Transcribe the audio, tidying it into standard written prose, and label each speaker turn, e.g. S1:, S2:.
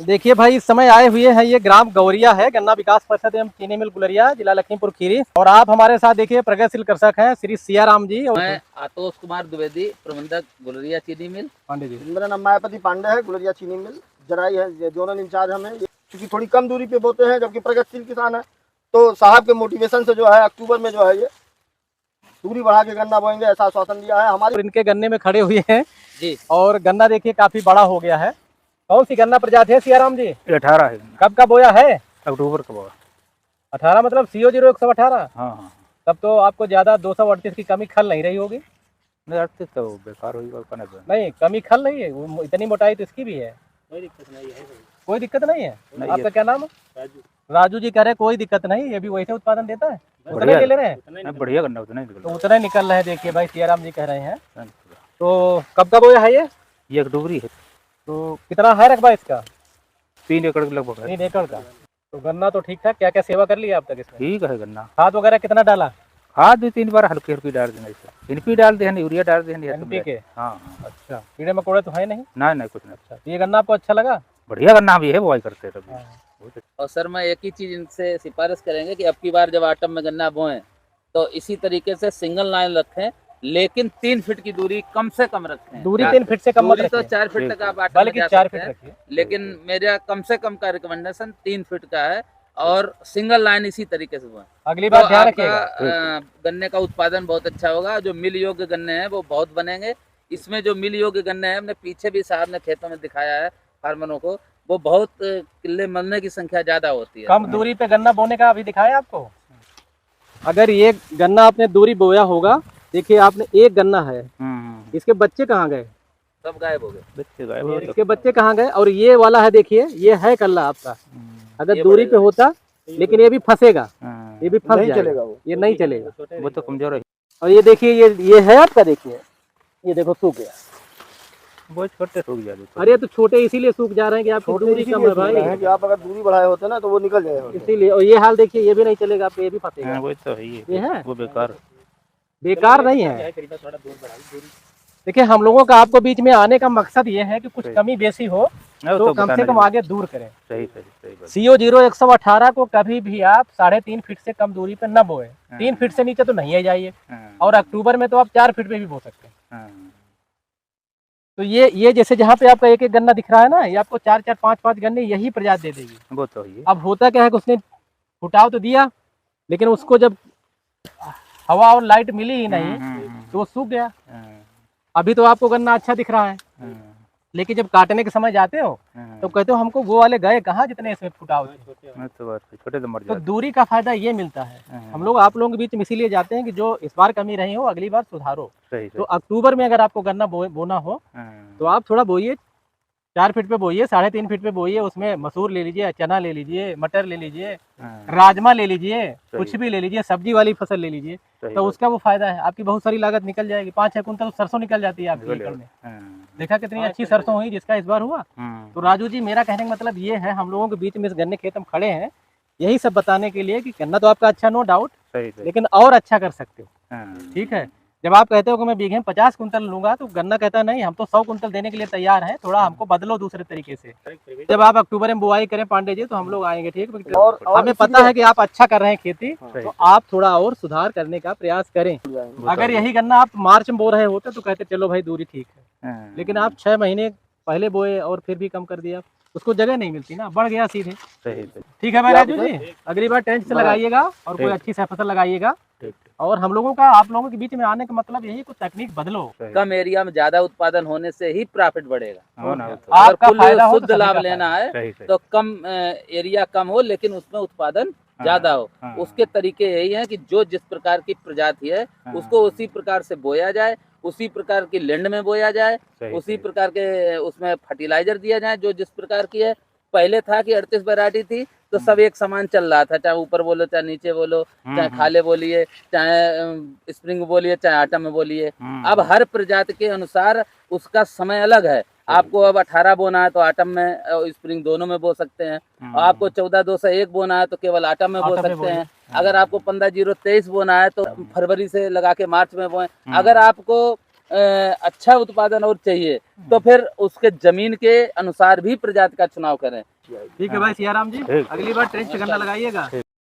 S1: देखिए भाई, इस समय आए हुए हैं, ये ग्राम गौरिया है, गन्ना विकास परिषद एवं चीनी मिल गुलरिया, जिला लखीमपुर खीरी। और आप हमारे साथ देखिए प्रगतिशील कृषक हैं श्री सियाराम जी। और
S2: मैं आतोष कुमार द्विवेदी, प्रबंधक गुलरिया चीनी मिल।
S1: पांडे जी।
S3: मेरा नाम मायापति पांडे है, गुलरिया चीनी मिल जराई है, जोनल इंचार्ज हमें। क्योंकि थोड़ी कम दूरी पे बोते हैं, जबकि प्रगतिशील किसान है, तो साहब के मोटिवेशन से जो है अक्टूबर में जो है ये दूरी बढ़ा के गन्ना बोएंगे, ऐसा आश्वासन दिया है हमारे।
S1: इनके गन्ने में खड़े हुए हैं
S2: जी।
S1: और गन्ना देखिए काफी बड़ा हो गया है। कौन सी गन्ना प्रजाति है सियाराम जी?
S4: 18 है।
S1: कब का बोया है?
S4: अक्टूबर का बोया।
S1: 18 मतलब CO 118।
S4: हाँ।
S1: तब तो आपको ज्यादा 238 की कमी खल नहीं रही होगी।
S4: नहीं 38 तो बेकार हुई
S1: नहीं, कमी खल नहीं है, इतनी मोटाई तो इसकी भी है। कोई दिक्कत नहीं है। कोई दिक्कत नहीं है। आपका क्या नाम है? राजू जी कह रहे कोई दिक्कत नहीं, ये भी वैसे उत्पादन देता है। उतना ले रहे हैं,
S4: बढ़िया गन्ना उतना
S1: तो उतना निकल रहा है। देखिए भाई, सियाराम जी कह रहे हैं। तो कब का बोया है ये?
S4: अक्टूबरी है।
S1: तो कितना है रकबा इसका?
S4: 3 एकड़ के लगभग है।
S1: 3 एकड़ का। तो गन्ना तो ठीक ठाक। क्या क्या सेवा कर ली आप तक इसमें?
S4: ठीक है गन्ना।
S1: खाद वगैरह कितना डाला?
S4: खाद 2-3 बार हल्की हल्की डाल देना, इनपी डाल दे, यूरिया डाल दे।
S1: NPK।
S4: हाँ।
S1: अच्छा, कीड़े मकोड़े तो है नहीं?
S4: नहीं कुछ नहीं।
S1: अच्छा, ये गन्ना आपको अच्छा लगा?
S4: बढ़िया गन्ना भी है, बुआई करते रहे।
S2: और सर मैं एक ही चीज इनसे सिफारिश करेंगे कि अब की बार जब आटम में गन्ना बोएं तो इसी तरीके से सिंगल लाइन रखें, लेकिन 3 फीट की दूरी कम से कम रखें।
S1: दूरी 3 फीट से कम मत
S2: दूरी तो
S1: रखिए।
S2: 4 फीट तक आप आटम में
S1: बल्कि
S2: जा
S1: 4
S2: सकते
S1: फीट
S2: हैं,
S1: रखिए।
S2: लेकिन मेरा कम से कम का रिकमेंडेशन 3 फीट का है और सिंगल लाइन इसी तरीके से बोएं।
S1: अगली बार
S2: तो
S1: ध्यान
S2: आपका
S1: रखिएगा।
S2: गन्ने का उत्पादन बहुत अच्छा होगा। जो मिल योग्य गन्ने हैं वो बहुत बनेंगे। इसमें जो मिल योग्य गन्ने हैं, हमने पीछे भी साहब ने खेतों में दिखाया है फार्मरों को, वो बहुत किले मरने की संख्या ज्यादा होती है।
S1: कम दूरी पे गन्ना बोने का अभी दिखाया आपको। अगर ये गन्ना आपने दूरी बोया होगा, देखिए आपने एक गन्ना है, इसके बच्चे कहाँ गए?
S2: सब गायब हो गए।
S4: बच्चे गायब।
S1: इसके बच्चे कहाँ गए? और ये वाला है, देखिए ये है कल्ला आपका। अगर दूरी पे होता, लेकिन ये भी फंसेगा, ये भी फंस जाएगा, ये नहीं चलेगा,
S4: वो तो कमजोर है।
S1: और ये देखिए ये है आपका, देखिए ये देखो सूख गया।
S4: बहुत छोटे सूख जाते।
S1: अरे तो छोटे इसीलिए सूख जा रहे हैं कि आपकी दूरी कम है भाई।
S3: कि आप अगर दूरी बढ़ाए होते ना तो वो निकल जाएगा
S1: इसीलिए। और ये हाल देखिए, ये भी नहीं चलेगा आपको, ये भी फंसेगा।
S4: वो तो है ही।
S1: ये है
S4: वो
S1: बेकार नहीं है। देखिए हम लोगों का आपको बीच में आने का मकसद ये है कि कुछ कमी बेसी हो तो कम से कम आगे दूर करें।
S4: सही।
S1: CO 118 को कभी भी आप 3.5 फीट से कम दूरी पे न बोए। 3 फीट से नीचे तो नहीं आ जाइए। और अक्टूबर में तो आप 4 फीट पे भी बो सकते हैं। तो ये जैसे जहाँ पे आपका एक एक गन्ना दिख रहा है ना, ये आपको 4-4, 5-5 गन्ने यही प्रजाति दे देगी।
S4: वो तो है।
S1: अब होता क्या है कि उसने फुटाव तो दिया, लेकिन उसको जब हवा और लाइट मिली ही नहीं तो वो सूख गया। अभी तो आपको गन्ना अच्छा दिख रहा है, लेकिन जब काटने के समय जाते हो तो कहते हो हमको वो वाले गए कहाँ जितने इसमें फुटाव थे।
S4: छोटे तो मर
S1: तो दूरी का फायदा ये मिलता है। हम लोग आप लोगों के बीच में इसीलिए जाते हैं कि जो इस बार कमी रही हो अगली बार सुधारो। तो अक्टूबर में अगर आपको गन्ना बोना हो तो आप थोड़ा बोइए, 4 फीट पे बोइए, 3.5 फीट पे बोइए। उसमें मसूर ले लीजिए, चना ले लीजिए, मटर ले लीजिए, राजमा ले लीजिए, कुछ भी ले लीजिए, सब्जी वाली फसल ले लीजिए। तो उसका वो फायदा है, आपकी बहुत सारी लागत निकल जाएगी। 5-6 कुंटल सरसों निकल जाती है आपके एकड़ में। देखा कितनी अच्छी सरसों हुई जिसका इस बार हुआ। तो राजू जी, मेरा कहने का मतलब ये है, हम लोगों के बीच में इस गन्ने खेत में खड़े हैं यही सब बताने के लिए कि गन्ना तो आपका अच्छा, नो डाउट, लेकिन और अच्छा कर सकते हो। ठीक है, जब आप कहते हो कि मैं बीघे में 50 कुंटल लूंगा, तो गन्ना कहता नहीं, हम तो 100 कुंटल देने के लिए तैयार हैं, थोड़ा हमको बदलो दूसरे तरीके से। जब आप अक्टूबर में बुआई करें पांडे जी, तो हम लोग आएंगे। ठीक, और हमें पता है कि आप अच्छा कर रहे हैं खेती, तो आप थोड़ा और सुधार करने का प्रयास करें। अगर यही गन्ना आप मार्च में बो रहे होते तो कहते चलो भाई दूरी ठीक है, लेकिन आप 6 महीने पहले बोए और फिर भी कम कर दिया, उसको जगह नहीं मिलती ना, बढ़ गया सीधे। ठीक है भाई राजू जी, अगली बार टेंट से लगाइएगा और कोई अच्छी सा फसल लगाइएगा। और हम लोगों का आप लोगों के बीच में आने का मतलब यही, कुछ तकनीक बदलो।
S2: कम एरिया में ज्यादा उत्पादन होने से ही प्रॉफिट बढ़ेगा।
S1: आपका फायदा हो,
S2: शुद्ध लाभ लेना है तो कम एरिया कम हो, लेकिन उसमें उत्पादन ज्यादा हो। उसके तरीके यही हैं कि जो जिस प्रकार की प्रजाति है उसको उसी प्रकार से बोया जाए, उसी प्रकार की लैंड में बोया जाए, उसी प्रकार के उसमें फर्टिलाइजर दिया जाए जो जिस प्रकार की है। पहले था कि 38 वैरायटी थी तो सब एक समान चल रहा था, चाहे ऊपर बोलो चाहे नीचे बोलो, चाहे खाले बोलिए, चाहे स्प्रिंग बोलिए, चाहे आटम में बोलिए। अब हर प्रजाति के अनुसार उसका समय अलग है। आपको अब 18 बोना है तो आटम में और स्प्रिंग दोनों में बो सकते हैं। और आपको 14-201 बोना है तो केवल आटम में बो सकते हैं। अगर आपको 15-023 बोना है तो फरवरी से लगा के मार्च में बोएं। अगर आपको अच्छा उत्पादन और चाहिए तो फिर उसके जमीन के अनुसार भी प्रजाति का चुनाव करें।
S1: ठीक है भाई सियाराम जी, अगली बार ट्रेंच गन्ना लगाइएगा।